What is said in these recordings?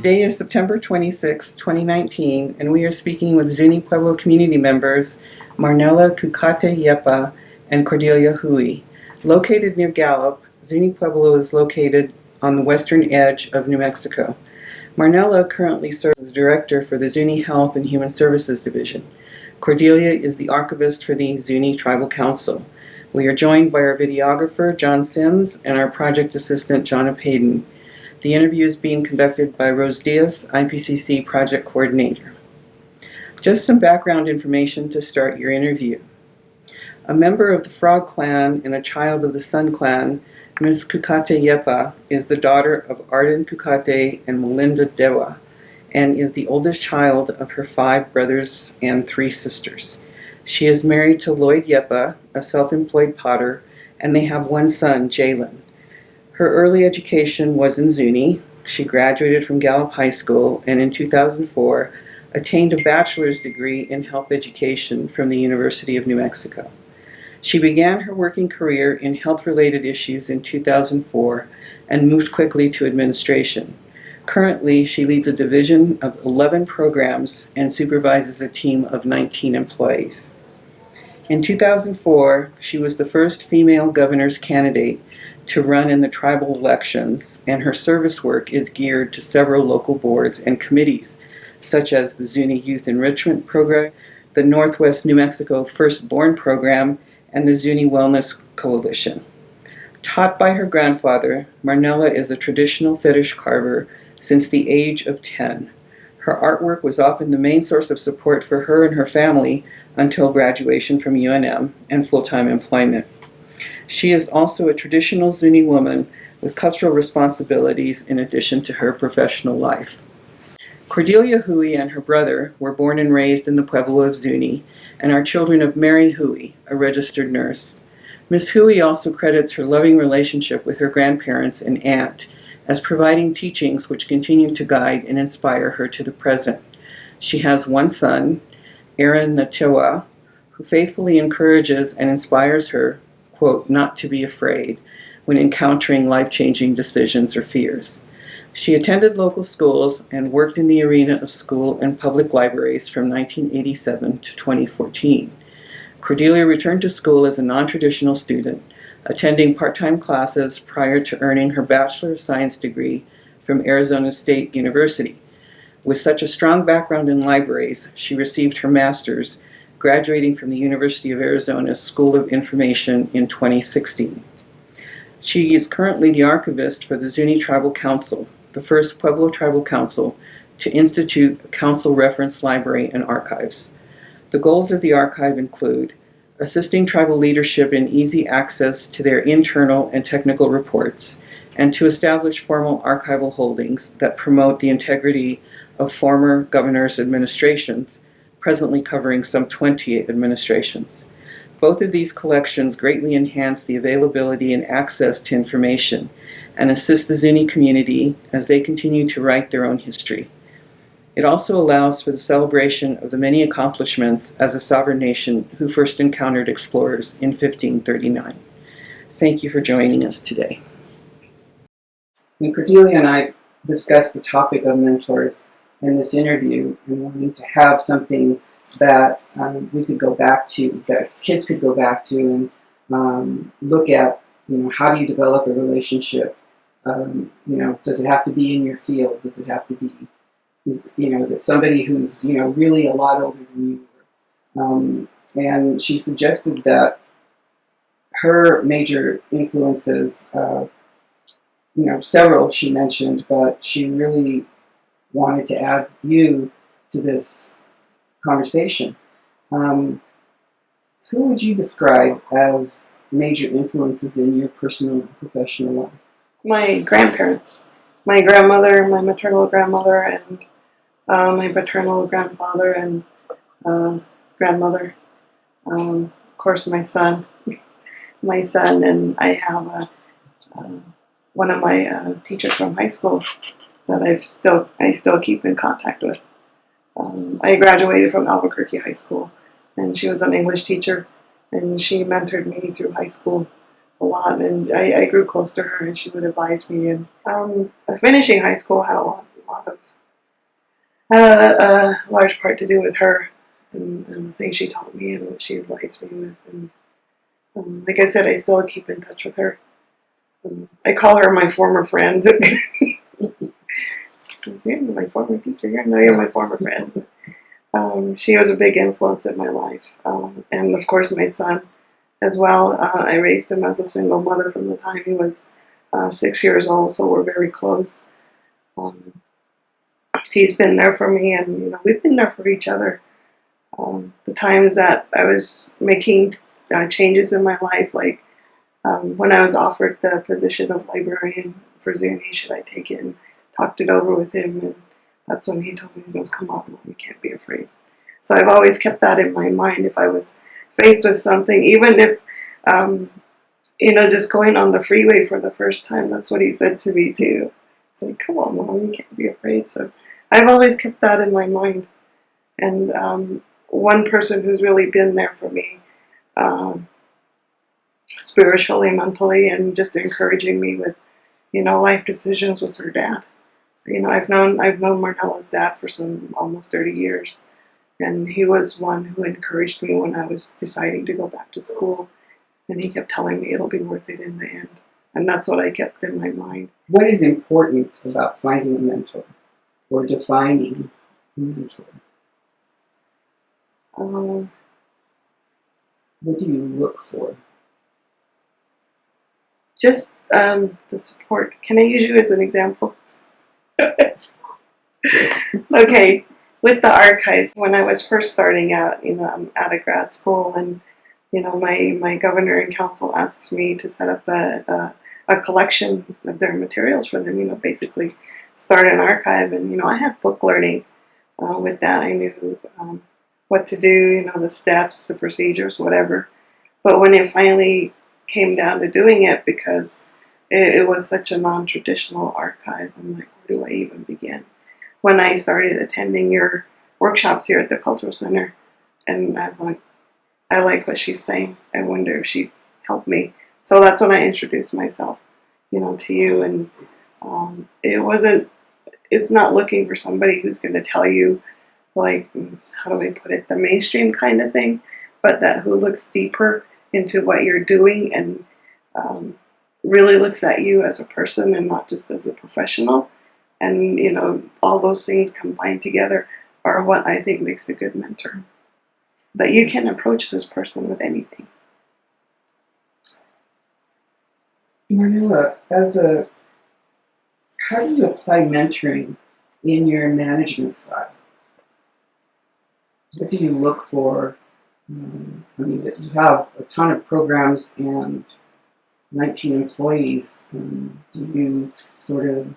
Today is September 26, 2019, and we are speaking with Zuni Pueblo community members Marnella Kucate-Yepa and Cordelia Hooee. Located near Gallup, Zuni Pueblo is located on the western edge of New Mexico. Marnella currently serves as director for the Zuni Health and Human Services Division. Cordelia is the archivist for the Zuni Tribal Council. We are joined by our videographer, John Sims, and our project assistant, Jonna Payden. The interview is being conducted by Rose Diaz, IPCC project coordinator. Just some background information to start your interview. A member of the Frog Clan and a child of the Sun Clan, Ms. Kucate-Yepa is the daughter of Arden Kucate and Melinda Dewa, and is the oldest child of her 5 brothers and 3 sisters. She is married to Lloyd Yepa, a self-employed potter, and they have 1 son, Jalen. Her early education was in Zuni. She graduated from Gallup High School and in 2004 attained a bachelor's degree in health education from the University of New Mexico. She began her working career in health-related issues in 2004 and moved quickly to administration. Currently, she leads a division of 11 programs and supervises a team of 19 employees. In 2004, she was the first female governor's candidate to run in the tribal elections, and her service work is geared to several local boards and committees, such as the Zuni Youth Enrichment Program, the Northwest New Mexico Firstborn Program, and the Zuni Wellness Coalition. Taught by her grandfather, Marnella is a traditional fetish carver since the age of 10. Her artwork was often the main source of support for her and her family until graduation from UNM and full-time employment. She is also a traditional Zuni woman with cultural responsibilities in addition to her professional life. Cordelia Hooee and her brother were born and raised in the Pueblo of Zuni and are children of Mary Hooee, a registered nurse. Ms. Hooee also credits her loving relationship with her grandparents and aunt as providing teachings which continue to guide and inspire her to the present. She has 1 son, Aaron Natewa, who faithfully encourages and inspires her, quote, not to be afraid when encountering life-changing decisions or fears. She attended local schools and worked in the arena of school and public libraries from 1987 to 2014. Cordelia returned to school as a non-traditional student, attending part-time classes prior to earning her Bachelor of Science degree from Arizona State University. With such a strong background in libraries, she received her master's, graduating from the University of Arizona School of Information in 2016. She is currently the archivist for the Zuni Tribal Council, the first Pueblo Tribal Council to institute a council reference library and archives. The goals of the archive include assisting tribal leadership in easy access to their internal and technical reports, and to establish formal archival holdings that promote the integrity of former governors' administrations, presently covering some 20 administrations. Both of these collections greatly enhance the availability and access to information and assist the Zuni community as they continue to write their own history. It also allows for the celebration of the many accomplishments as a sovereign nation who first encountered explorers in 1539. Thank you for joining us today. And Cordelia and I discussed the topic of mentors in this interview and wanting to have something that we could go back to, that kids could go back to and look at, how do you develop a relationship? Does it have to be in your field? Does it have to be, is it somebody who's, really a lot older than you? And she suggested that her major influences, several she mentioned, but she really wanted to add you to this conversation. Who would you describe as major influences in your personal and professional life? My grandparents. My grandmother, my maternal grandmother, and my paternal grandfather and grandmother. Of course, my son. And I have one of my teachers from high school that I still keep in contact with. I graduated from Albuquerque High School, and she was an English teacher, and she mentored me through high school a lot, and I grew close to her, and she would advise me. And finishing high school, I had a lot of had a large part to do with her and the things she taught me and what she advised me with. And like I said, I still keep in touch with her. I call her my former friend. You're my former teacher. You're my former friend. She was a big influence in my life. And of course, my son as well. I raised him as a single mother from the time he was 6 years old, so we're very close. He's been there for me, and we've been there for each other. The times that I was making changes in my life, like when I was offered the position of librarian for Zuni, should I take it, and talked it over with him, and that's when he told me, he goes, "Come on, Mom, you can't be afraid." So I've always kept that in my mind. If I was faced with something, even if just going on the freeway for the first time, that's what he said to me too. It's like, "Come on, Mom, you can't be afraid." So I've always kept that in my mind. And one person who's really been there for me, spiritually, mentally, and just encouraging me with, life decisions, was her dad. I've known Marnella's dad for almost 30 years, and he was one who encouraged me when I was deciding to go back to school, and he kept telling me it'll be worth it in the end, and that's what I kept in my mind. What is important about finding a mentor or defining a mentor? What do you look for? Just the support. Can I use you as an example? Okay, with the archives, when I was first starting out, I'm out of grad school, and my governor and council asked me to set up a collection of their materials for them. Basically start an archive, and I had book learning with that. I knew what to do, the steps, the procedures, whatever. But when it finally came down to doing it, because it was such a non-traditional archive, I'm like, where do I even begin? When I started attending your workshops here at the Cultural Center, and I thought, I like what she's saying. I wonder if she'd help me. So that's when I introduced myself, to you. And it's not looking for somebody who's going to tell you, like, how do I put it, the mainstream kind of thing, but that who looks deeper into what you're doing and really looks at you as a person and not just as a professional. And, all those things combined together are what I think makes a good mentor. That you can approach this person with anything. Marnella, how do you apply mentoring in your management style? What do you look for? You have a ton of programs and 19 employees. Do you sort of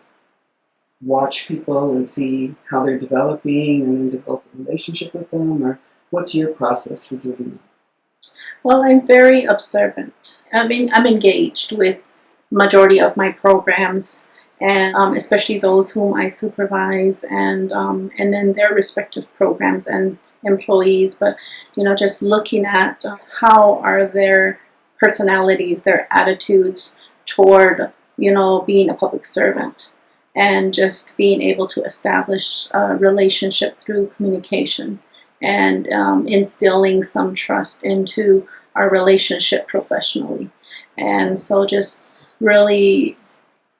watch people and see how they're developing and then develop a relationship with them? Or what's your process for doing that? Well, I'm very observant. I'm engaged with majority of my programs, and especially those whom I supervise, and then their respective programs and employees. But just looking at how are their personalities, their attitudes toward being a public servant, and just being able to establish a relationship through communication, and instilling some trust into our relationship professionally. And so just really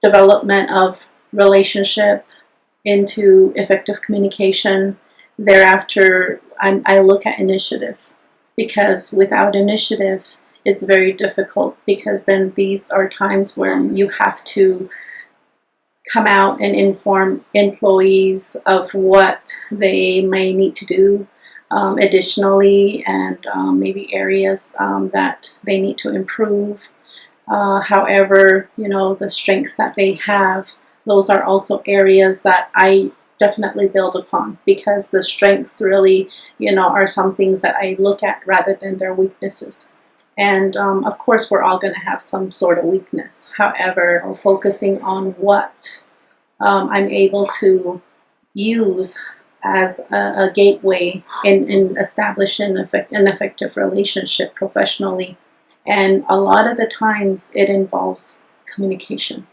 development of relationship into effective communication. Thereafter, I look at initiative, because without initiative, it's very difficult, because then these are times where you have to come out and inform employees of what they may need to do additionally, and maybe areas that they need to improve. However, the strengths that they have, those are also areas that I definitely build upon, because the strengths really, are some things that I look at rather than their weaknesses. And of course, we're all going to have some sort of weakness. However, focusing on what I'm able to use as a gateway in establishing an effective relationship professionally. And a lot of the times it involves communication.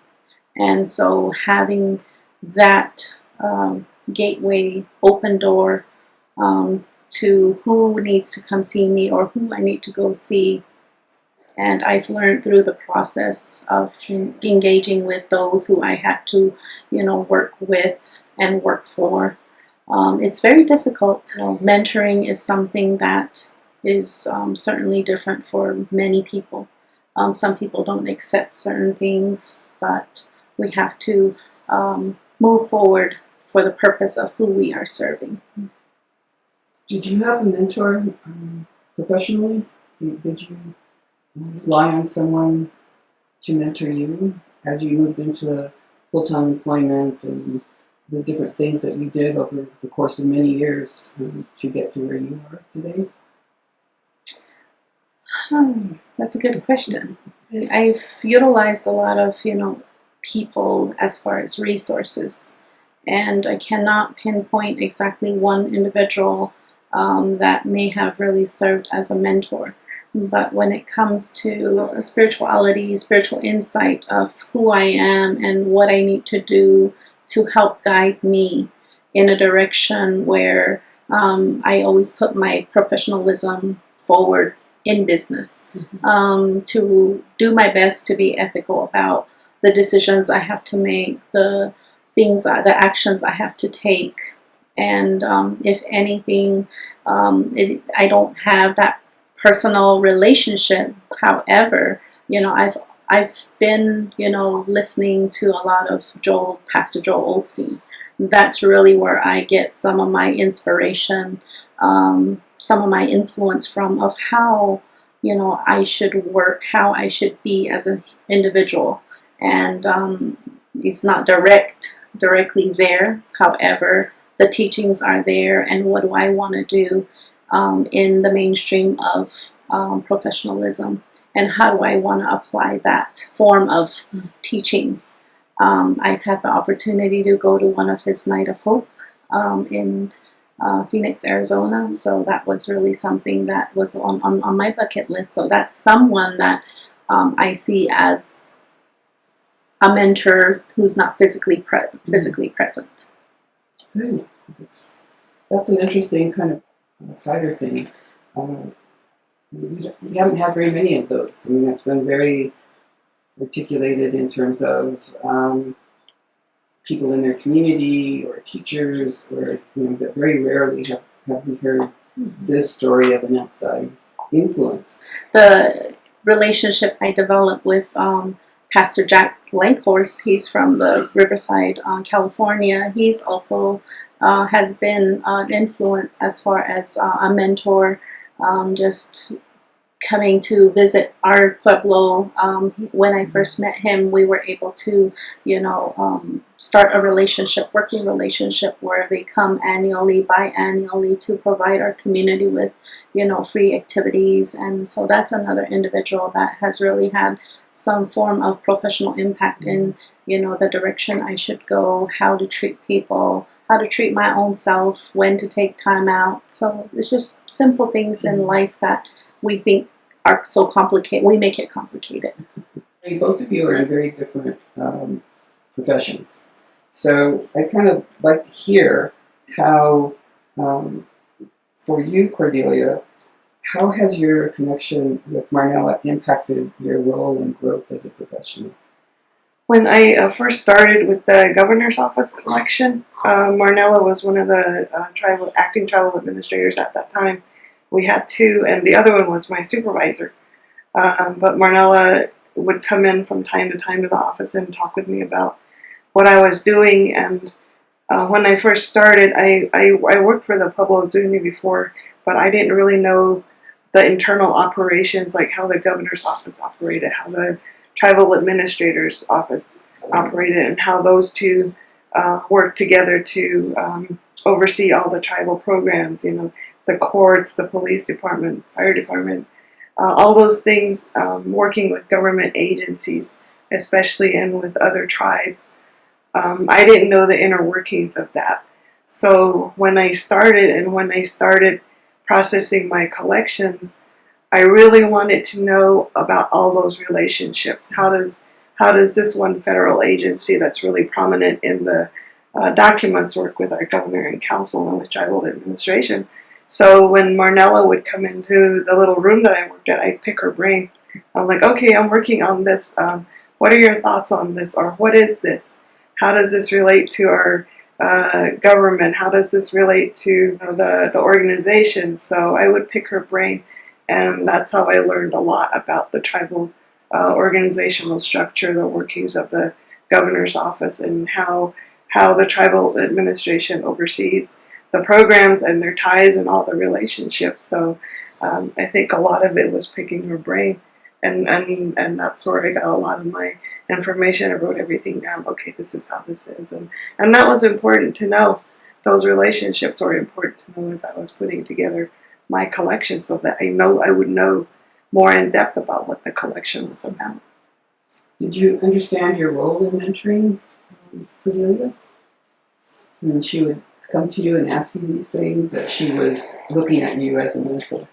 And so having that gateway, open door to who needs to come see me or who I need to go see. And I've learned through the process of engaging with those who I had to, work with and work for. It's very difficult. Mentoring is something that is certainly different for many people. Some people don't accept certain things, but we have to move forward for the purpose of who we are serving. Did you have a mentor professionally? Did you rely on someone to mentor you as you moved into a full-time employment and the different things that you did over the course of many years to get to where you are today? That's a good question. I've utilized a lot of, people as far as resources, and I cannot pinpoint exactly one individual that may have really served as a mentor. But when it comes to spirituality, spiritual insight of who I am and what I need to do to help guide me in a direction where I always put my professionalism forward in business, to do my best to be ethical about the decisions I have to make, the actions I have to take. And if anything, I don't have that personal relationship. However, I've been, listening to a lot of Pastor Joel Osteen. That's really where I get some of my inspiration, some of my influence from, of how, I should work, how I should be as an individual. And it's not directly there. However, the teachings are there, and what do I want to do in the mainstream of professionalism, and how do I want to apply that form of teaching. I've had the opportunity to go to one of his Night of Hope in Phoenix, Arizona, so that was really something that was on my bucket list. So that's someone that I see as a mentor who's not physically present. Good. That's an interesting kind of outsider thing. We haven't had very many of those. I mean, it's been very articulated in terms of people in their community or teachers, or but very rarely have we heard this story of an outside influence. The relationship I developed with Pastor Jack Lankhorst, he's from the Riverside, California. He's also has been an influence as far as a mentor, just coming to visit our Pueblo. When I first met him, we were able to, start a working relationship where they come biannually to provide our community with, free activities. And so that's another individual that has really had some form of professional impact in, the direction I should go, how to treat people, how to treat my own self, when to take time out. So it's just simple things in life that we think are so complicated. We make it complicated. Both of you are in very different professions. So I'd kind of like to hear how, for you, Cordelia, how has your connection with Marnella impacted your role and growth as a professional? When I first started with the governor's office collection, Marnella was one of the acting tribal administrators at that time. We had two, and the other one was my supervisor. But Marnella would come in from time to time to the office and talk with me about what I was doing. And when I first started, I worked for the Pueblo Zuni before, but I didn't really know the internal operations, like how the governor's office operated, how the tribal administrator's office operated, and how those two worked together to oversee all the tribal programs, the courts, the police department, fire department, all those things, working with government agencies, especially, and with other tribes. I didn't know the inner workings of that. So when I started processing my collections, I really wanted to know about all those relationships. How does this one federal agency that's really prominent in the documents work with our governor and council and the tribal administration. So when Marnella would come into the little room that I worked at, I'd pick her brain. I'm like, okay, I'm working on this. What are your thoughts on this? Or what is this? How does this relate to our government? How does this relate to the organization? So I would pick her brain, and that's how I learned a lot about the tribal organizational structure, the workings of the governor's office, and how the tribal administration oversees the programs and their ties and all the relationships. So I think a lot of it was picking her brain, and that's where I got a lot of my information. I wrote everything down. Okay, this is how this is, and that was important to know. Those relationships were important to know as I was putting together my collection, so that I would know more in depth about what the collection was about. Did you understand your role in mentoring Cordelia? And she would come to you and ask you these things, that she was looking at you as a mentor?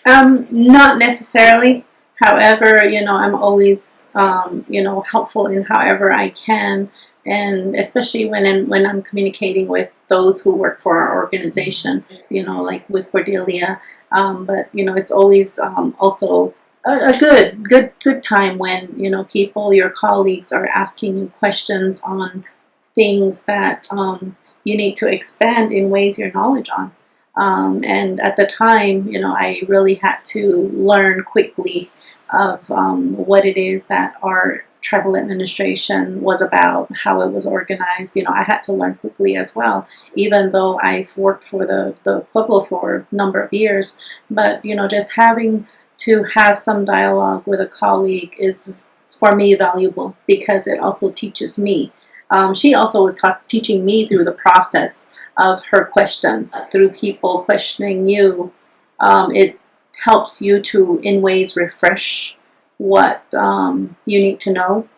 Not necessarily. However, I'm always, helpful in however I can, and especially when I'm communicating with those who work for our organization, like with Cordelia. But it's always also a good time when people, your colleagues, are asking you questions on things that you need to expand in ways your knowledge on. And at the time, I really had to learn quickly of what it is that our tribal administration was about, how it was organized. I had to learn quickly as well, even though I've worked for the Pueblo for a number of years. But, just having to have some dialogue with a colleague is, for me, valuable, because it also teaches me. She also was teaching me through the process of her questions, through people questioning you. It helps you to, in ways, refresh what you need to know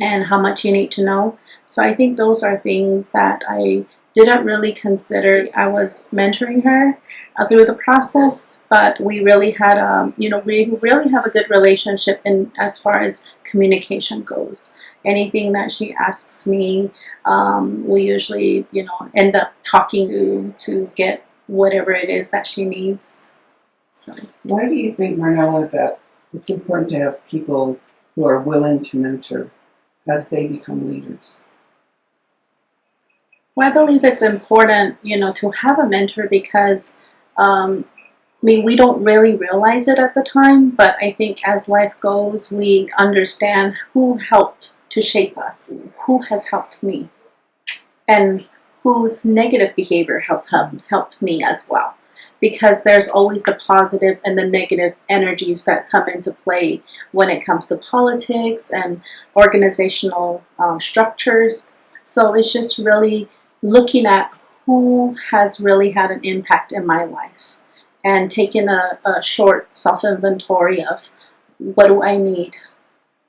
and how much you need to know. So I think those are things that I didn't really consider. I was mentoring her through the process, but we really had we really have a good relationship in as far as communication goes. Anything that she asks me, we usually, end up talking to get whatever it is that she needs. So. Why do you think, Marnella, that it's important to have people who are willing to mentor as they become leaders? Well, I believe it's important, to have a mentor because, we don't really realize it at the time, but I think as life goes, we understand who helped to shape us, who has helped me, and whose negative behavior has helped me as well. Because there's always the positive and the negative energies that come into play when it comes to politics and organizational structures. So it's just really looking at who has really had an impact in my life and taking a short self-inventory of what do I need?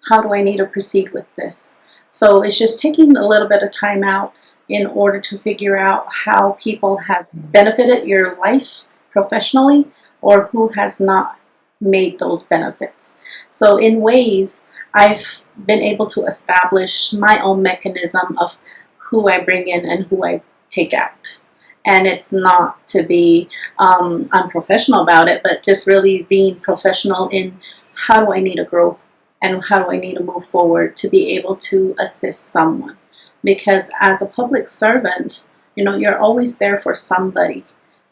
How do I need to proceed with this? So it's just taking a little bit of time out in order to figure out how people have benefited your life professionally or who has not made those benefits. So in ways, I've been able to establish my own mechanism of who I bring in and who I take out. And it's not to be unprofessional about it, but just really being professional in how do I need to grow and how do I need to move forward to be able to assist someone. Because as a public servant, you're always there for somebody,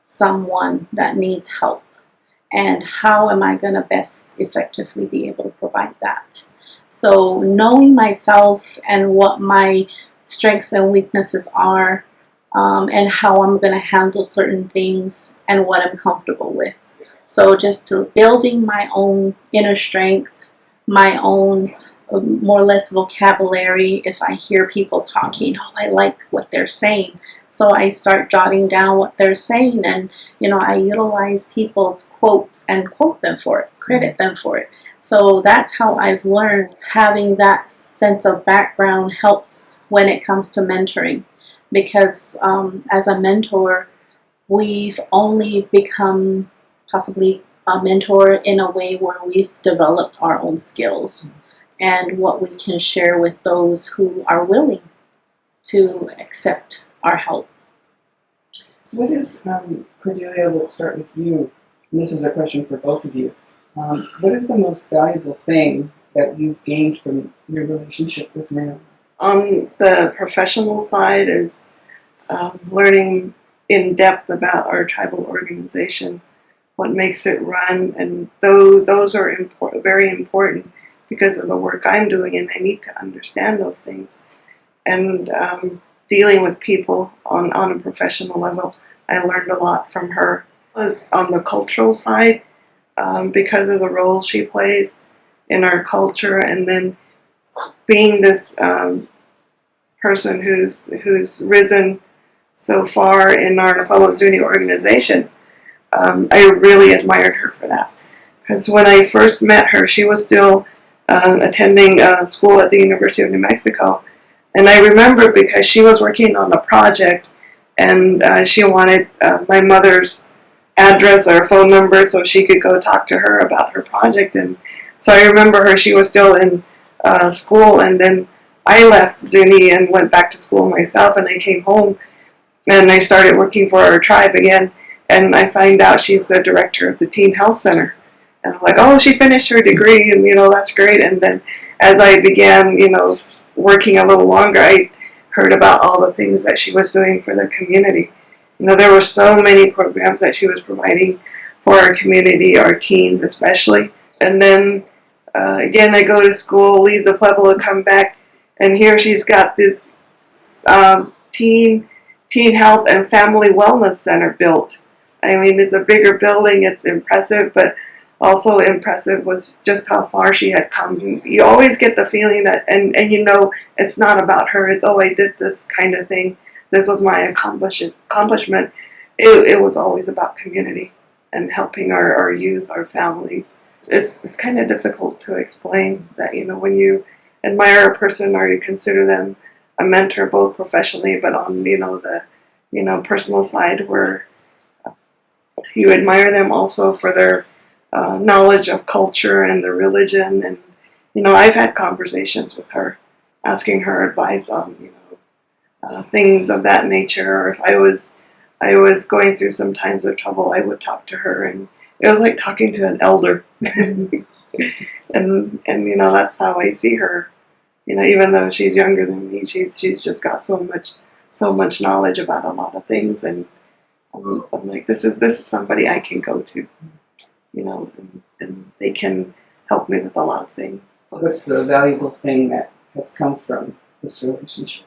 someone that needs help. And how am I going to best effectively be able to provide that? So knowing myself and what my strengths and weaknesses are, and how I'm going to handle certain things and what I'm comfortable with. So just building my own inner strength, my own more or less vocabulary. If I hear people talking, I like what they're saying. So I start jotting down what they're saying, and I utilize people's quotes and quote them for it, credit them for it. So that's how I've learned. Having that sense of background helps when it comes to mentoring, because as a mentor, we've only become possibly a mentor in a way where we've developed our own skills and what we can share with those who are willing to accept our help. What is, Cordelia, let's start with you. And this is a question for both of you. What is the most valuable thing that you've gained from your relationship with Marnella? On the professional side is learning in depth about our tribal organization, what makes it run, and those are very important because of the work I'm doing, and I need to understand those things. And dealing with people on a professional level, I learned a lot from her. Was on the cultural side, because of the role she plays in our culture, and then being this person who's risen so far in our Pueblo Zuni organization. I really admired her for that. Because when I first met her, she was still attending school at the University of New Mexico. And I remember because she was working on a project, and she wanted my mother's address or phone number so she could go talk to her about her project. And so I remember her, she was still in school, and then I left Zuni and went back to school myself, and I came home and I started working for our tribe again, and I find out she's the director of the Teen Health Center. And I'm like, oh, she finished her degree, and that's great. And then as I began, working a little longer, I heard about all the things that she was doing for the community. There were so many programs that she was providing for our community, our teens especially. And then again, I go to school, leave the Pueblo, come back, and here she's got this teen health and family wellness center built. I mean, it's a bigger building, it's impressive, but also impressive was just how far she had come. You always get the feeling that, and it's not about her, it's, oh, I did this kind of thing, this was my accomplishment. It was always about community and helping our youth, our families. It's kind of difficult to explain that, when you admire a person or you consider them a mentor, both professionally, but on, the, personal side, where you admire them also for their knowledge of culture and their religion. And, I've had conversations with her, asking her advice on, things of that nature. Or if I was going through some times of trouble, I would talk to her, and it was like talking to an elder. and that's how I see her. Even though she's younger than me, she's just got so much knowledge about a lot of things, and I'm like, this is somebody I can go to, and they can help me with a lot of things. What's the valuable thing that has come from this relationship?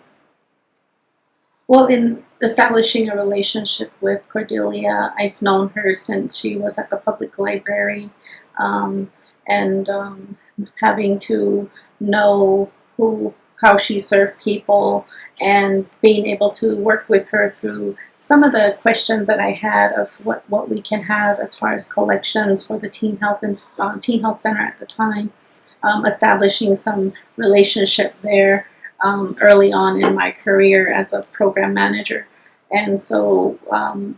Well, in establishing a relationship with Cordelia, I've known her since she was at the public library, and having to know how she served people, and being able to work with her through some of the questions that I had of what we can have as far as collections for the Teen Health and Teen Health Center at the time, establishing some relationship there early on in my career as a program manager. And so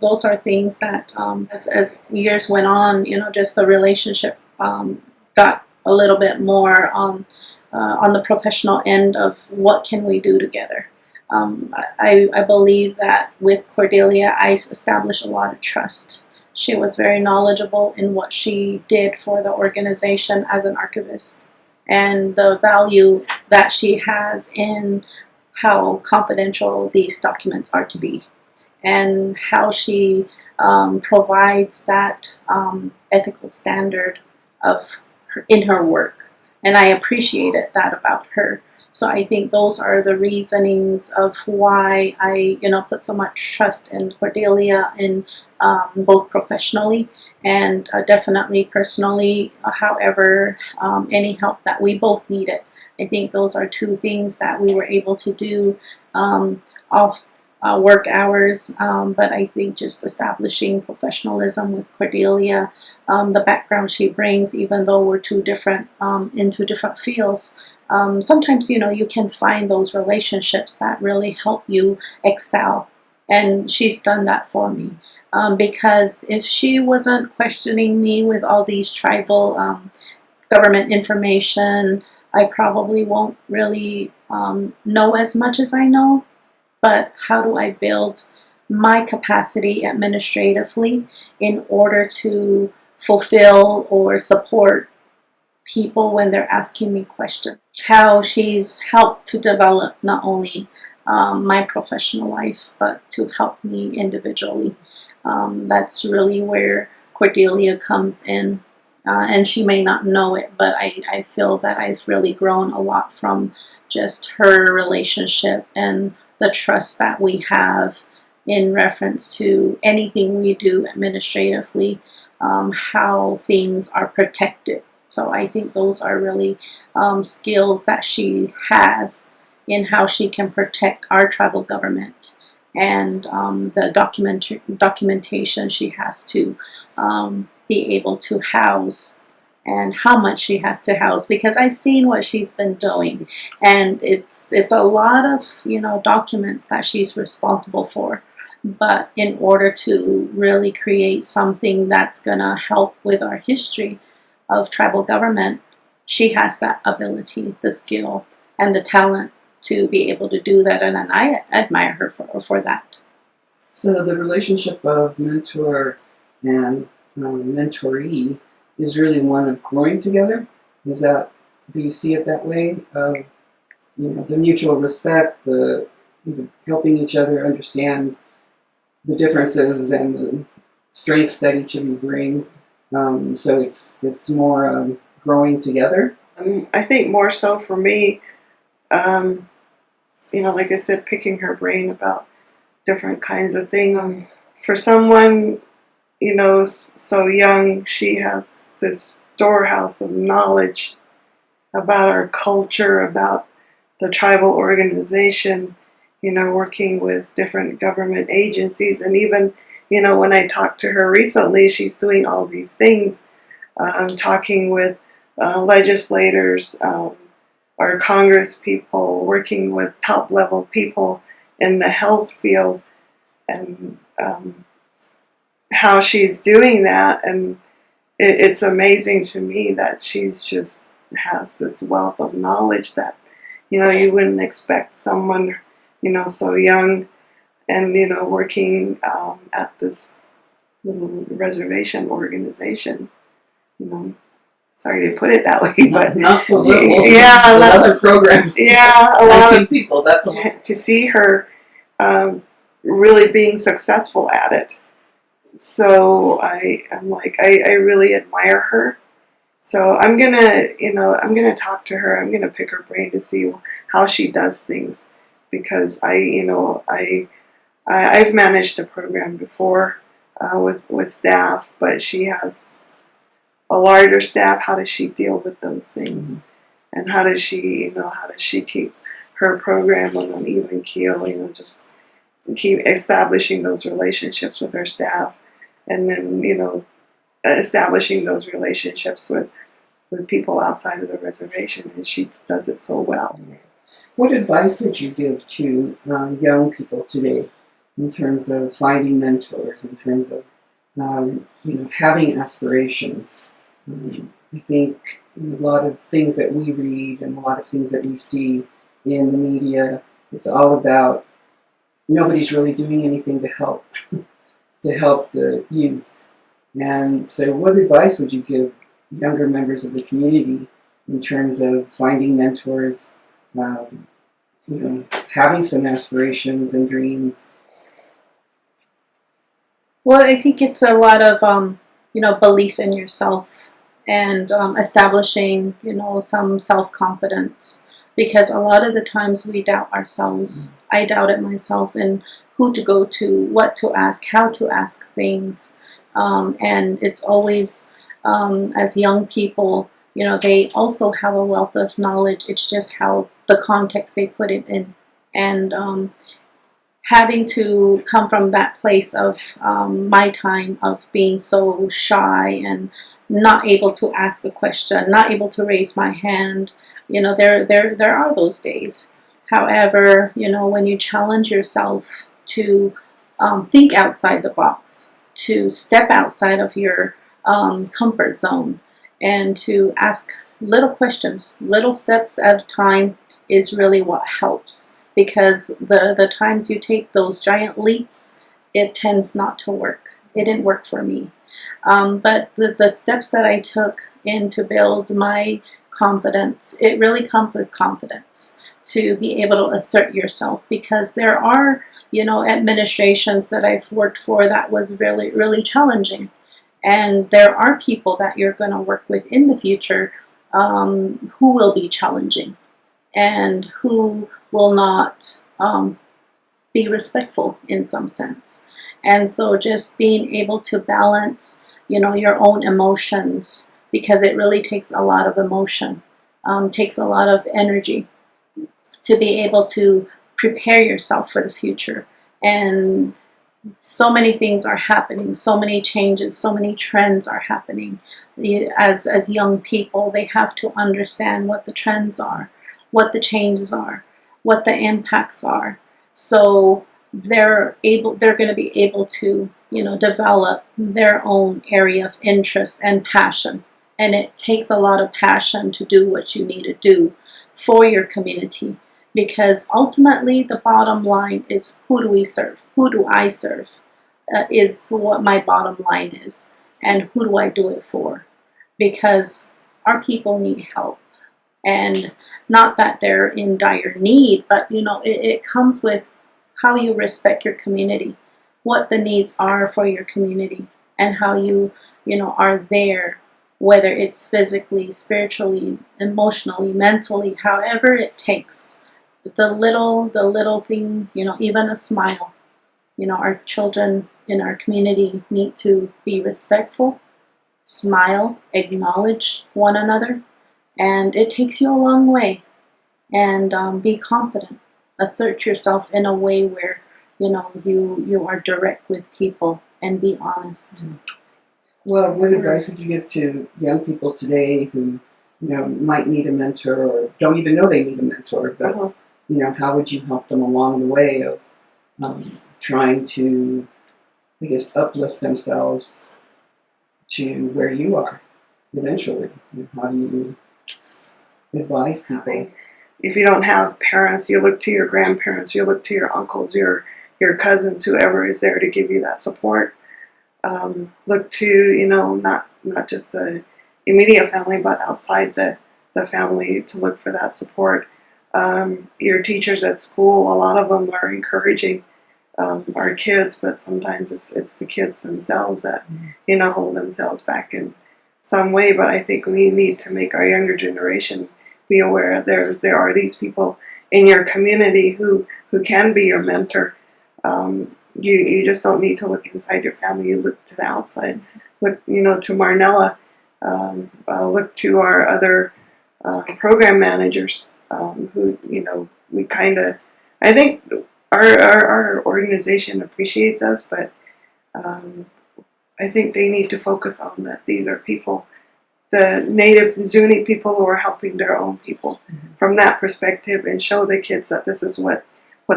those are things that as years went on, just the relationship got a little bit more on the professional end of what can we do together. I believe that with Cordelia, I established a lot of trust. She was very knowledgeable in what she did for the organization as an archivist, and the value that she has in how confidential these documents are to be, and how she provides that ethical standard in her work. And I appreciated that about her. So I think those are the reasonings of why I, put so much trust in Cordelia, in both professionally and definitely personally. However, any help that we both needed, I think those are two things that we were able to do off work hours. But I think just establishing professionalism with Cordelia, the background she brings, even though we're two different into different fields. Sometimes, you can find those relationships that really help you excel. And she's done that for me. Because if she wasn't questioning me with all these tribal government information, I probably won't really know as much as I know. but how do I build my capacity administratively in order to fulfill or support people when they're asking me questions. How she's helped to develop not only my professional life, but to help me individually. That's really where Cordelia comes in. And she may not know it, but I feel that I've really grown a lot from just her relationship and the trust that we have in reference to anything we do administratively, how things are protected. So I think those are really skills that she has in how she can protect our tribal government, and the documentation she has to be able to house, and how much she has to house, because I've seen what she's been doing, and it's a lot of, you know, documents that she's responsible for. But in order to really create something that's gonna help with our history of tribal government, she has that ability, the skill, and the talent to be able to do that, and I admire her for that. So the relationship of mentor and mentoree is really one of growing together. Is that, do you see it that way? You know, the mutual respect, the helping each other understand the differences and the strengths that each of you bring. So it's more growing together. I think more so for me, you know, like I said, picking her brain about different kinds of things. For someone, you know, so young, she has this storehouse of knowledge about our culture, about the tribal organization, you know, working with different government agencies. And even, you know, when I talked to her recently, she's doing all these things, talking with legislators, our Congress people, working with top level people in the health field, and how she's doing that. And it's amazing to me that she's just has this wealth of knowledge that, you know, you wouldn't expect someone, you know, so young and, you know, working at this little reservation organization, you know. Sorry to put it that way, but not so little. Yeah, a lot of programs. Yeah, a lot of people. That's a lot. To see her really being successful at it. So I'm like, I really admire her. So I'm gonna talk to her. I'm gonna pick her brain to see how she does things, because I've managed a program before with staff, but she has a larger staff. How does she deal with those things? Mm-hmm. And how does she keep her program on an even keel, you know, just keep establishing those relationships with her staff, and then, you know, establishing those relationships with people outside of the reservation, and she does it so well. What advice would you give to young people today in terms of finding mentors, in terms of you know, having aspirations? I think a lot of things that we read and a lot of things that we see in the media, it's all about nobody's really doing anything to help the youth. And so what advice would you give younger members of the community in terms of finding mentors, you know, having some aspirations and dreams? Well, I think it's a lot of you know, belief in yourself, and establishing, you know, some self-confidence, because a lot of the times we doubt ourselves. I doubted myself in who to go to, what to ask, how to ask things, and it's always, as young people, you know, they also have a wealth of knowledge. It's just how the context they put it in, and having to come from that place of my time of being so shy and not able to ask a question, not able to raise my hand. You know, there are those days. However, you know, when you challenge yourself to think outside the box, to step outside of your comfort zone, and to ask little questions, little steps at a time, is really what helps. because the times you take those giant leaps, it tends not to work. It didn't work for me. But the steps that I took in to build my confidence, it really comes with confidence to be able to assert yourself, because there are, administrations that I've worked for that was really, really challenging. And there are people that you're going to work with in the future who will be challenging and who will not be respectful in some sense. And so just being able to balance, your own emotions, because it really takes a lot of emotion, takes a lot of energy to be able to prepare yourself for the future. And so many things are happening, so many changes, so many trends are happening. As young people, they have to understand what the trends are, what the changes are, what the impacts are. So they're going to be able to, develop their own area of interest and passion. And it takes a lot of passion to do what you need to do for your community, because ultimately the bottom line is, who do we serve? Who do I serve? Is what my bottom line is. And who do I do it for? Because our people need help. And not that they're in dire need, but it comes with how you respect your community, what the needs are for your community, and how you are there, whether it's physically, spiritually, emotionally, mentally, however it takes. The little thing, even a smile. Our children in our community need to be respectful, smile, acknowledge one another, and it takes you a long way. And be confident. Assert yourself in a way where you are direct with people, and be honest. Well, what advice would you give to young people today who, might need a mentor or don't even know they need a mentor, but, how would you help them along the way of trying to, I guess, uplift themselves to where you are eventually? How do you advise people? If you don't have parents, you look to your grandparents, you look to your uncles, your cousins, whoever is there to give you that support. Look to, not just the immediate family, but outside the family, to look for that support. Your teachers at school, a lot of them are encouraging our kids, but sometimes it's the kids themselves that, hold themselves back in some way. But I think we need to make our younger generation be aware there are these people in your community who can be your mentor. You just don't need to look inside your family. You look to the outside. Look, to Marnella. Look to our other program managers who, we kind of, I think our organization appreciates us, but I think they need to focus on that. These are people, the native Zuni people who are helping their own people from that perspective, and show the kids that this is what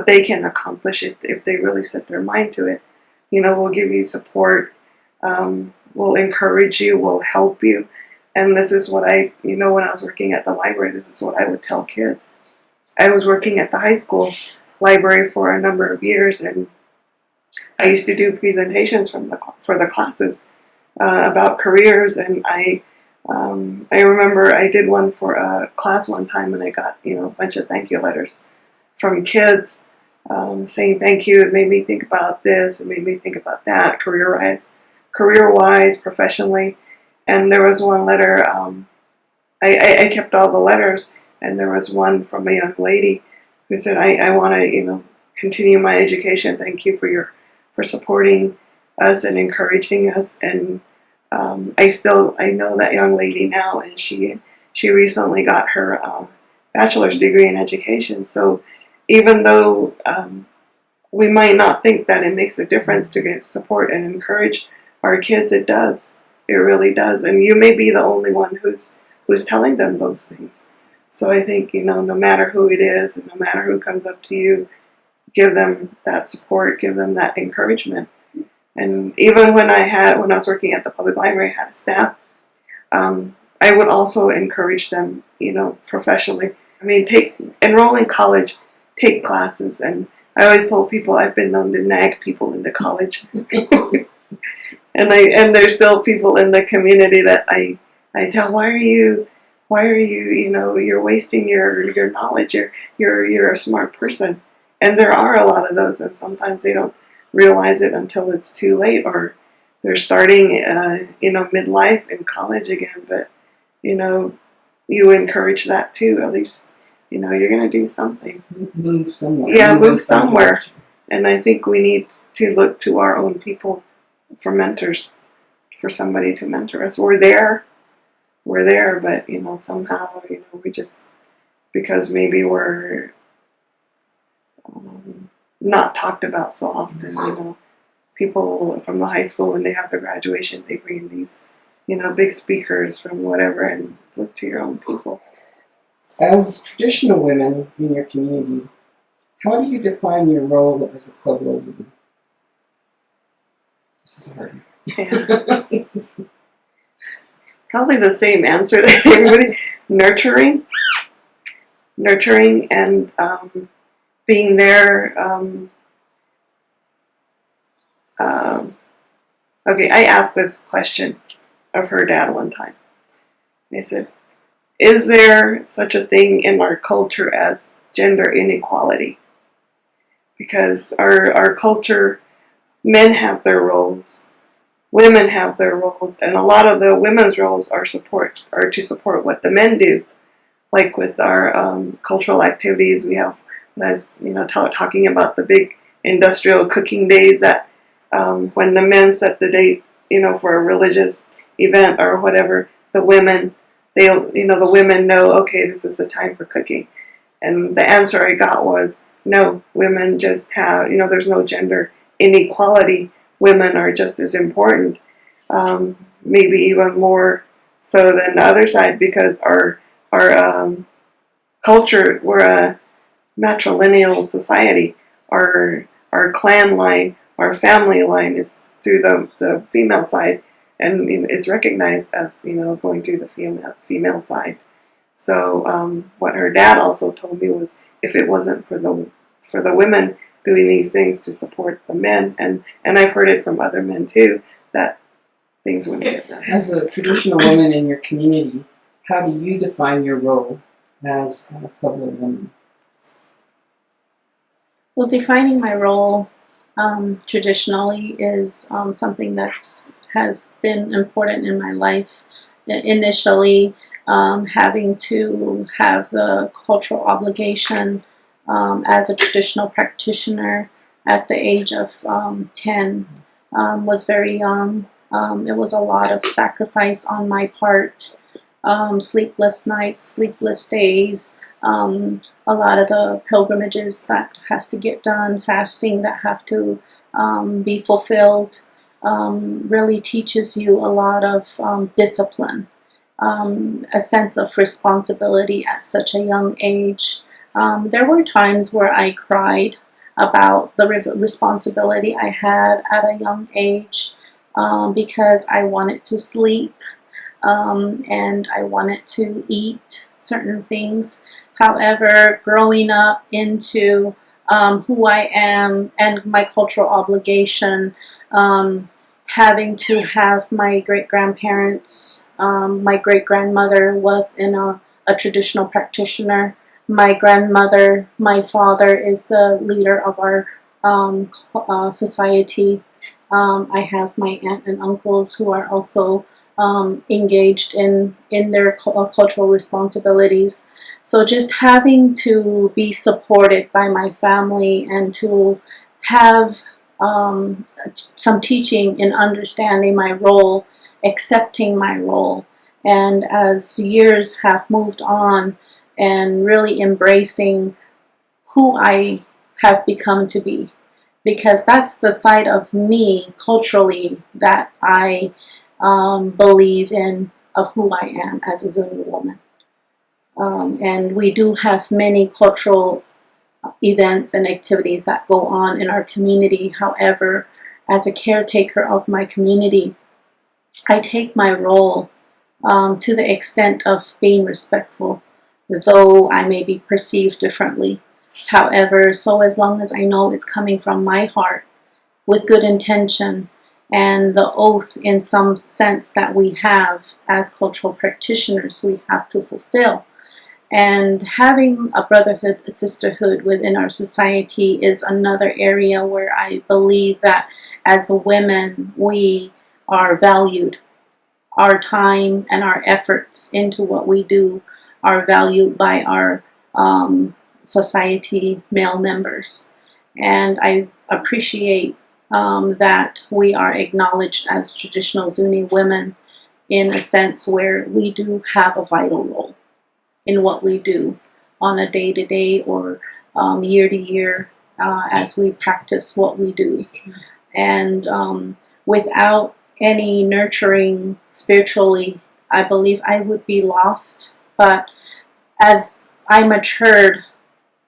they can accomplish if they really set their mind to it. We'll give you support, we'll encourage you, we'll help you. And this is what I, when I was working at the library, this is what I would tell kids. I was working at the high school library for a number of years, and I used to do presentations for the classes about careers, and I remember I did one for a class one time, and I got a bunch of thank you letters from kids saying thank you. It made me think about this. It made me think about that, career-wise, professionally. And there was one letter. I kept all the letters, and there was one from a young lady who said, "I want to continue my education. Thank you for supporting us and encouraging us." And I know that young lady now, and she recently got her bachelor's degree in education. So even though we might not think that it makes a difference to get support and encourage our kids, it does. It really does. And you may be the only one who's telling them those things. So I think, no matter who it is, and no matter who comes up to you, give them that support, give them that encouragement. And even when I was working at the public library, I had a staff, I would also encourage them, professionally. I mean, enroll in college take classes. And I always told people I've been known to nag people into college. And there's still people in the community that I tell, why are you you're wasting your knowledge. You're a smart person. And there are a lot of those, and sometimes they don't realize it until it's too late, or they're starting midlife in college again. But you encourage that too. At least you're going to do something. Move somewhere. Yeah, move somewhere. And I think we need to look to our own people for mentors, for somebody to mentor us. We're there, but somehow we just, because maybe we're not talked about so often. People from the high school, when they have their graduation, they bring in these big speakers from whatever, and look to your own people. As traditional women in your community, how do you define your role as a Pueblo woman? This is hard. Yeah. Probably the same answer that everybody. Nurturing and being there. Okay, I asked this question of her dad one time. I said, is there such a thing in our culture as gender inequality? Because our culture, men have their roles, women have their roles, and a lot of the women's roles are to support what the men do. Like with our cultural activities, we have, as talking about the big industrial cooking days that when the men set the date, for a religious event or whatever, the women, the women know, okay, this is the time for cooking. And the answer I got was, no, women just have, there's no gender inequality. Women are just as important, maybe even more so than the other side, because our culture, we're a matrilineal society. Our clan line, our family line is through the female side, and it's recognized as going through the female side. So what her dad also told me was, if it wasn't for the women doing these things to support the men, and I've heard it from other men too, that things wouldn't get done. As a traditional woman in your community, how do you define your role as a Pueblo woman? Well, defining my role traditionally is something has been important in my life. Initially, having to have the cultural obligation as a traditional practitioner at the age of 10 was very young. It was a lot of sacrifice on my part, sleepless nights, sleepless days, a lot of the pilgrimages that has to get done, fasting that have to be fulfilled, really teaches you a lot of discipline, a sense of responsibility at such a young age. There were times where I cried about the responsibility I had at a young age, because I wanted to sleep and I wanted to eat certain things. However, growing up into who I am and my cultural obligation, having to have my great-grandparents, my great-grandmother was a traditional practitioner. My grandmother, my father is the leader of our society. I have my aunt and uncles who are also engaged in their cultural responsibilities. So just having to be supported by my family and to have some teaching in understanding my role, accepting my role, and as years have moved on and really embracing who I have become to be, because that's the side of me culturally that I believe in, of who I am as a Zuni woman. And we do have many cultural events and activities that go on in our community. However, as a caretaker of my community, I take my role to the extent of being respectful, though I may be perceived differently. However, so as long as I know it's coming from my heart with good intention and the oath in some sense that we have as cultural practitioners, we have to fulfill. And having a brotherhood, a sisterhood within our society is another area where I believe that as women, we are valued. Our time and our efforts into what we do are valued by our society male members. And I appreciate that we are acknowledged as traditional Zuni women in a sense where we do have a vital role in what we do on a day-to-day or year-to-year as we practice what we do. And without any nurturing spiritually, I believe I would be lost. But as I matured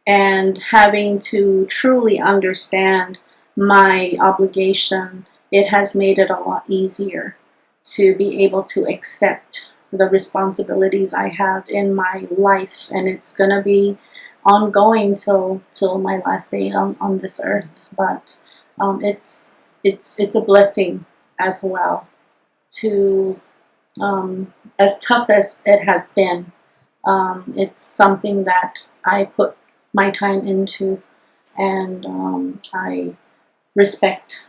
and having to truly understand my obligation, it has made it a lot easier to be able to accept the responsibilities I have in my life, and it's gonna be ongoing till my last day on this earth. But it's a blessing as well to as tough as it has been. It's something that I put my time into, and I respect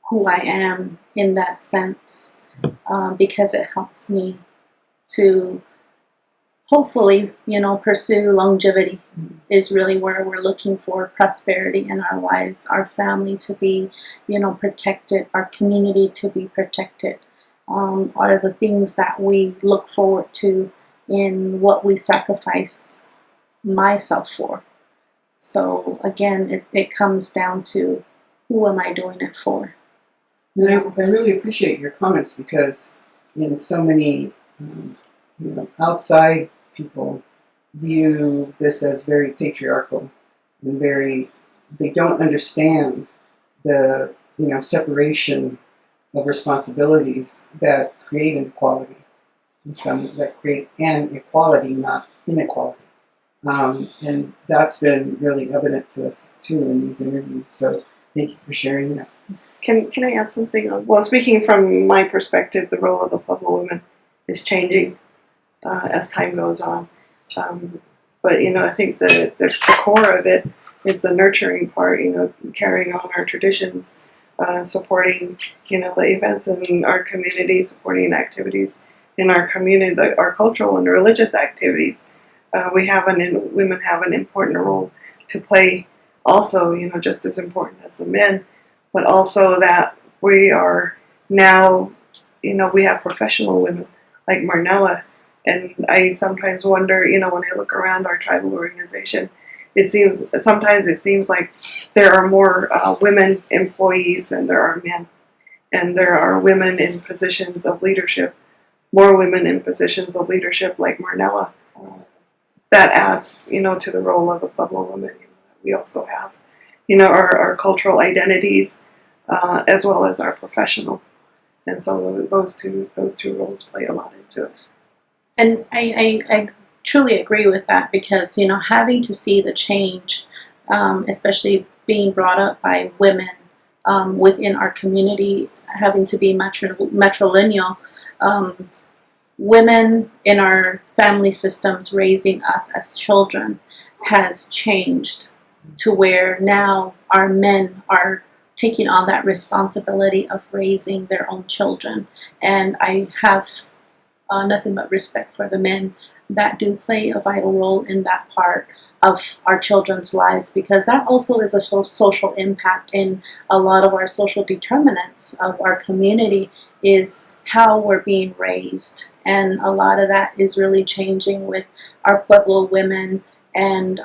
who I am in that sense, because it helps me to hopefully, pursue longevity. Is really where we're looking for prosperity in our lives, our family to be, protected, our community to be protected, are the things that we look forward to in what we sacrifice myself for. So again, it comes down to who am I doing it for? And I really appreciate your comments because so many outside people view this as very patriarchal and they don't understand the separation of responsibilities that create inequality, and some that create an equality, not inequality. And that's been really evident to us too in these interviews. So thank you for sharing that. Can I add something? Well, speaking from my perspective, the role of the Pueblo women is changing as time goes on. But I think the core of it is the nurturing part. Carrying on our traditions, supporting the events in our community, supporting activities in our community, our cultural and religious activities. Women have an important role to play. Also, just as important as the men. But also that we are now, we have professional women like Marnella. And I sometimes wonder, when I look around our tribal organization, sometimes it seems like there are more women employees than there are men. And there are women in positions of leadership, more women in positions of leadership like Marnella. That adds, to the role of the Pueblo women that we also have. Our cultural identities, as well as our professional, and so those two roles play a lot into it. And I truly agree with that because having to see the change, especially being brought up by women within our community, having to be matrilineal, women in our family systems raising us as children has changed to where now our men are taking on that responsibility of raising their own children. And I have nothing but respect for the men that do play a vital role in that part of our children's lives, because that also is a social impact in a lot of our social determinants of our community is how we're being raised. And a lot of that is really changing with our Pueblo women and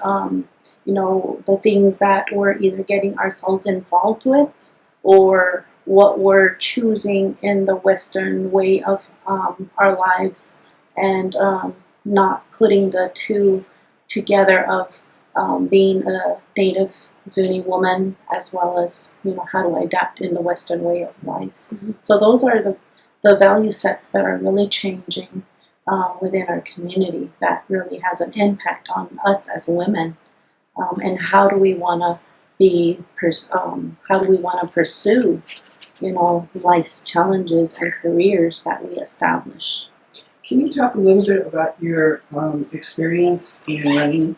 the things that we're either getting ourselves involved with or what we're choosing in the Western way of our lives, and not putting the two together of being a native Zuni woman as well as how to adapt in the Western way of life. Mm-hmm. So those are the value sets that are really changing within our community that really has an impact on us as women. and how do we want to how do we want to pursue, life's challenges and careers that we establish. Can you talk a little bit about your experience in running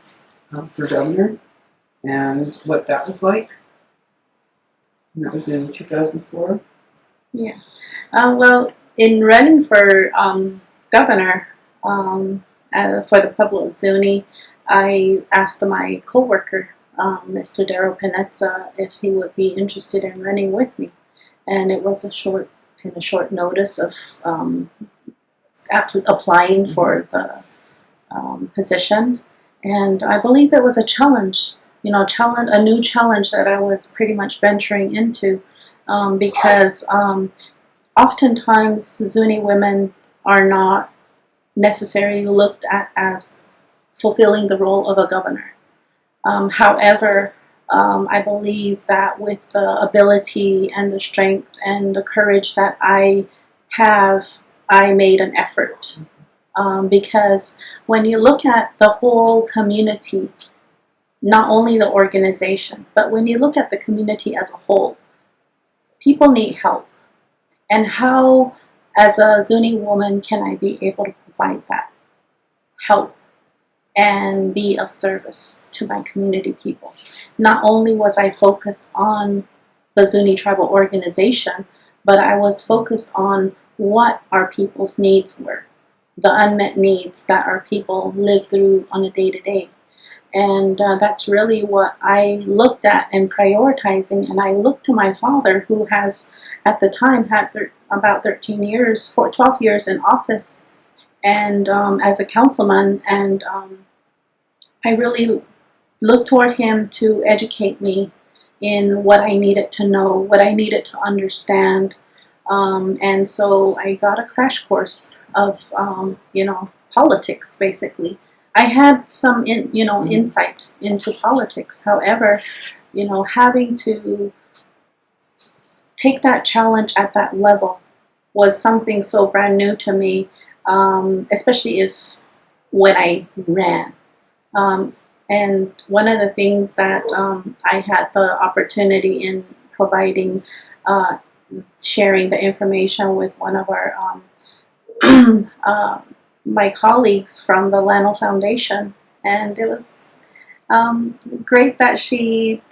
for governor and what that was like? And that was in 2004. Yeah. Well, in running for governor for the Pueblo Zuni, I asked my coworker, Mr. Darryl Panezza, if he would be interested in running with me, and it was a short notice of applying for the position, and I believe it was a challenge. A new challenge that I was pretty much venturing into, because oftentimes Zuni women are not necessarily looked at as fulfilling the role of a governor. However, I believe that with the ability and the strength and the courage that I have, I made an effort. Because when you look at the whole community, not only the organization, but when you look at the community as a whole, people need help. And how, as a Zuni woman, can I be able to provide that help and be of service to my community people? Not only was I focused on the Zuni tribal organization, but I was focused on what our people's needs were, the unmet needs that our people live through on a day-to-day. And that's really what I looked at in prioritizing. And I looked to my father, who has, at the time, had about 12 years in office, and as a councilman. And I really looked toward him to educate me in what I needed to know, what I needed to understand. And so I got a crash course of, politics, basically. I had some, insight into politics. However, having to take that challenge at that level was something so brand new to me, especially when I ran. And one of the things that I had the opportunity in providing, sharing the information with one of our my colleagues from the Lano Foundation, and it was great that she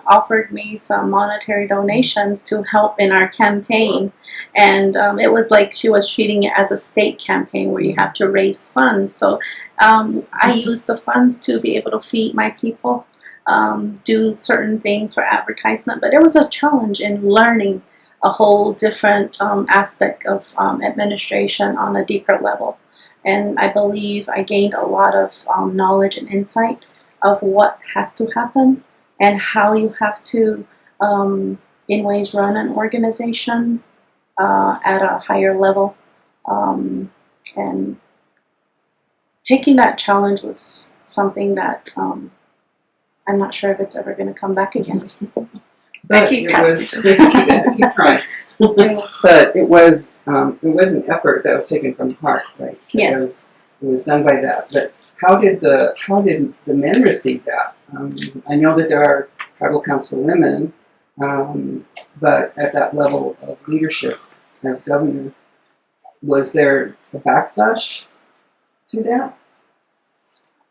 offered me some monetary donations to help in our campaign. And it was like she was treating it as a state campaign where you have to raise funds. So I used the funds to be able to feed my people, do certain things for advertisement. But it was a challenge in learning a whole different aspect of administration on a deeper level. And I believe I gained a lot of knowledge and insight of what has to happen and how you have to, in ways, run an organization at a higher level. And taking that challenge was something that I'm not sure if it's ever going to come back again. But keep trying. But it was an effort that was taken from the heart, right? Yes. It was done by that. But how did the men receive that? I know that there are tribal council women, but at that level of leadership as governor, was there a backlash to that?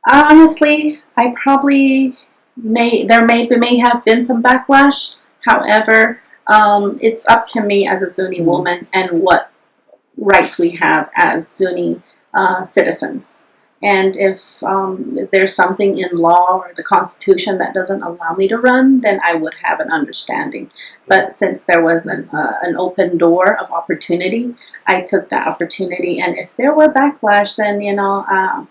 Honestly, I probably there may have been some backlash. However, it's up to me as a Zuni woman and what rights we have as Zuni citizens. And if there's something in law or the Constitution that doesn't allow me to run, then I would have an understanding. But since there was an open door of opportunity, I took that opportunity. And if there were backlash, then,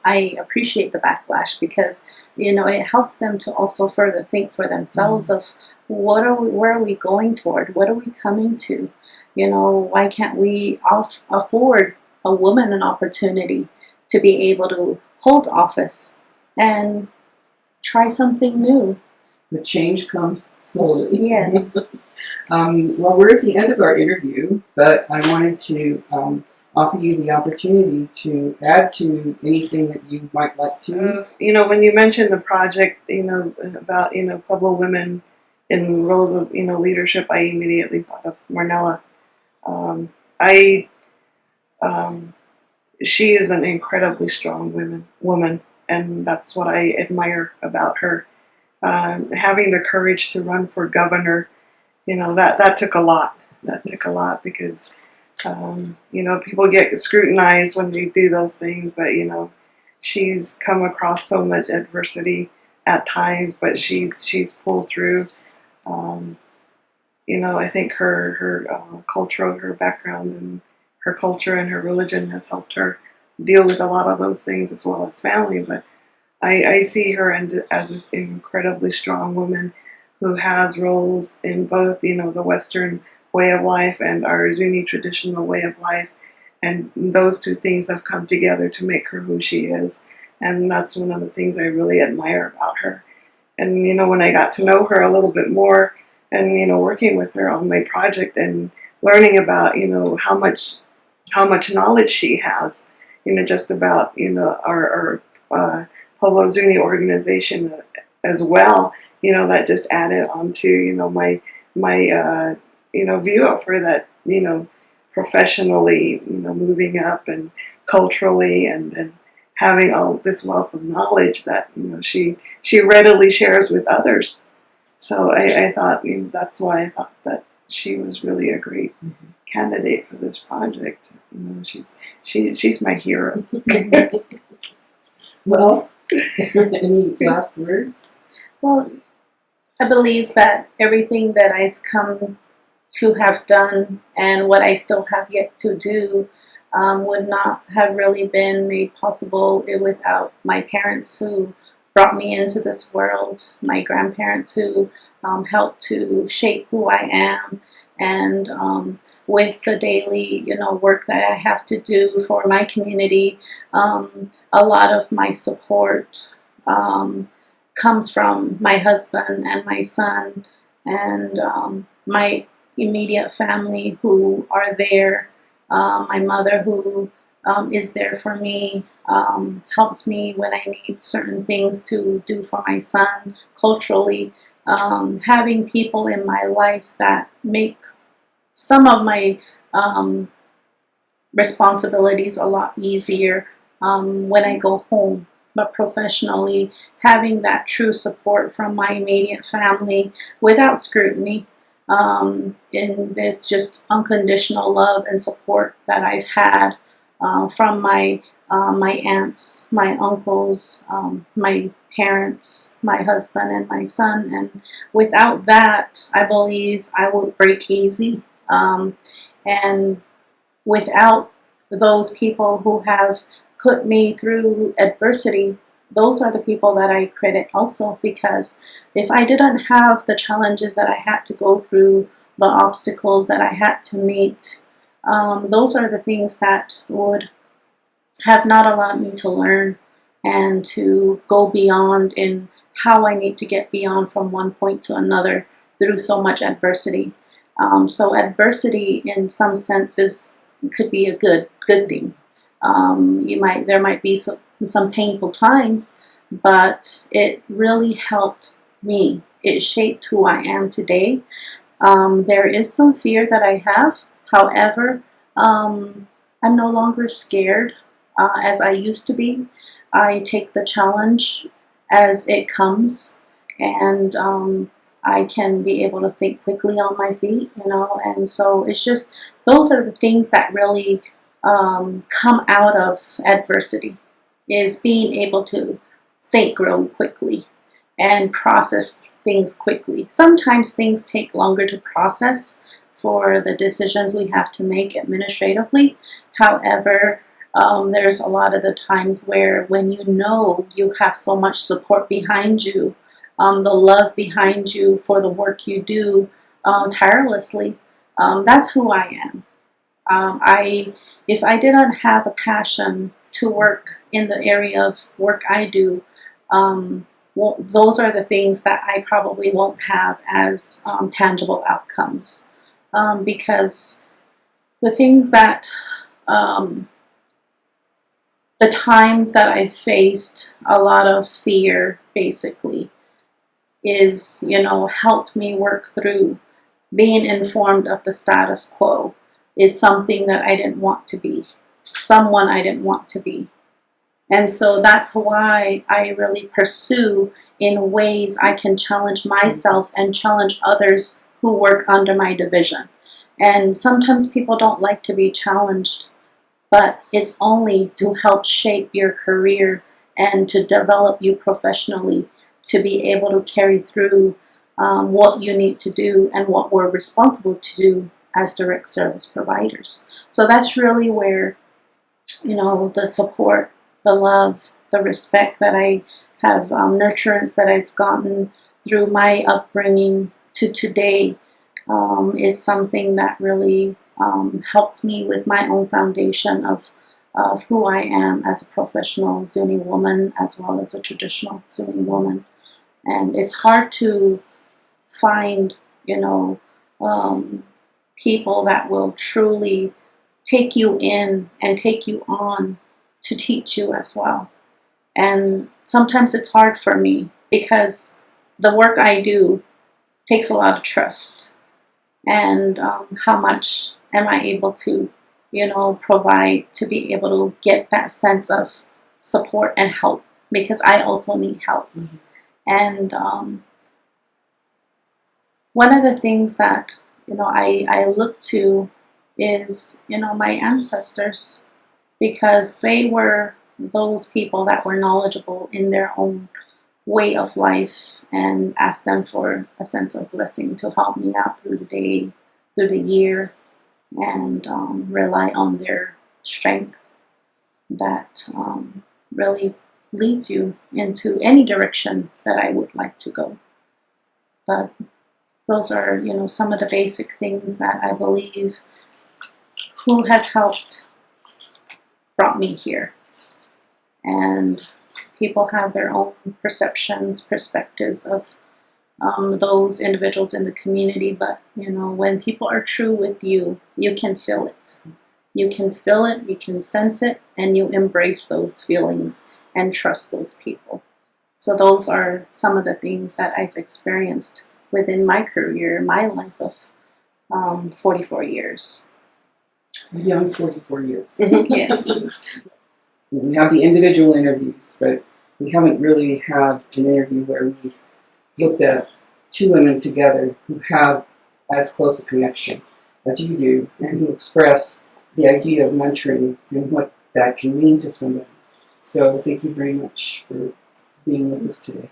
I appreciate the backlash, because, it helps them to also further think for themselves of where are we going toward? What are we coming to? Why can't we afford a woman an opportunity to be able to hold office and try something new? The change comes slowly. Yes. Well, we're at the end of our interview, but I wanted to offer you the opportunity to add to anything that you might like to. When you mentioned the project, about Pueblo women in roles of leadership, I immediately thought of Marnella. I She is an incredibly strong woman, and that's what I admire about her. Having the courage to run for governor, that took a lot. That took a lot because, people get scrutinized when they do those things, but, she's come across so much adversity at times, but she's pulled through. I think her cultural, her background and her culture and her religion has helped her deal with a lot of those things as well as family. But I see her as this incredibly strong woman who has roles in both, the Western way of life and our Zuni traditional way of life. And those two things have come together to make her who she is. And that's one of the things I really admire about her. And, when I got to know her a little bit more and, working with her on my project and learning about, how much knowledge she has, just about, our Pueblo Zuni organization as well, that just added onto, my view of her that, professionally, moving up and culturally and having all this wealth of knowledge that, she readily shares with others. So I thought, that's why I thought that she was really a great candidate for this project. She's my hero. Well, any last words? Well, I believe that everything that I've come to have done and what I still have yet to do would not have really been made possible without my parents who brought me into this world, my grandparents who helped to shape who I am, and with the daily, work that I have to do for my community, a lot of my support comes from my husband and my son and my immediate family who are there. My mother who is there for me, helps me when I need certain things to do for my son culturally. Having people in my life that make some of my responsibilities a lot easier when I go home. But professionally, having that true support from my immediate family without scrutiny, and this just unconditional love and support that I've had from my aunts, my uncles, my parents, my husband, and my son. And without that, I believe I would break easy. And without those people who have put me through adversity, those are the people that I credit also, because if I didn't have the challenges that I had to go through, the obstacles that I had to meet, those are the things that would have not allowed me to learn and to go beyond in how I need to get beyond from one point to another through so much adversity. So adversity in some senses could be a good thing. There might be some painful times, but it really helped me. It shaped who I am today. There is some fear that I have. However, I'm no longer scared as I used to be. I take the challenge as it comes, and I can be able to think quickly on my feet, and so it's just, those are the things that really come out of adversity, is being able to think really quickly and process things quickly. Sometimes things take longer to process for the decisions we have to make administratively. However, there's a lot of the times where when you have so much support behind you, the love behind you for the work you do tirelessly, that's who I am. If I didn't have a passion to work in the area of work I do, those are the things that I probably won't have as tangible outcomes, because the things that the times that I faced a lot of fear, basically, is, helped me work through being informed of the status quo is something that I didn't want to be, someone I didn't want to be. And so that's why I really pursue in ways I can challenge myself and challenge others who work under my division. And sometimes people don't like to be challenged, but it's only to help shape your career and to develop you professionally to be able to carry through what you need to do and what we're responsible to do as direct service providers. So that's really where, the support, the love, the respect that I have, nurturance that I've gotten through my upbringing to today is something that really helps me with my own foundation of who I am as a professional Zuni woman as well as a traditional Zuni woman. And it's hard to find, people that will truly take you in and take you on to teach you as well. And sometimes it's hard for me because the work I do takes a lot of trust. And how much am I able to, provide to be able to get that sense of support and help, because I also need help. Mm-hmm. And one of the things that, I look to is, my ancestors, because they were those people that were knowledgeable in their own way of life, and ask them for a sense of blessing to help me out through the day, through the year, and rely on their strength that really leads you into any direction that I would like to go. But those are, some of the basic things that I believe who has helped brought me here. And people have their own perceptions, perspectives of those individuals in the community. But, when people are true with you, you can feel it. You can feel it, you can sense it, and you embrace those feelings and trust those people. So those are some of the things that I've experienced within my career, my life of 44 years. A young 44 years. Yes. We have the individual interviews, but we haven't really had an interview where we've looked at two women together who have as close a connection as you do, and who express the idea of mentoring and what that can mean to somebody. So thank you very much for being with us today.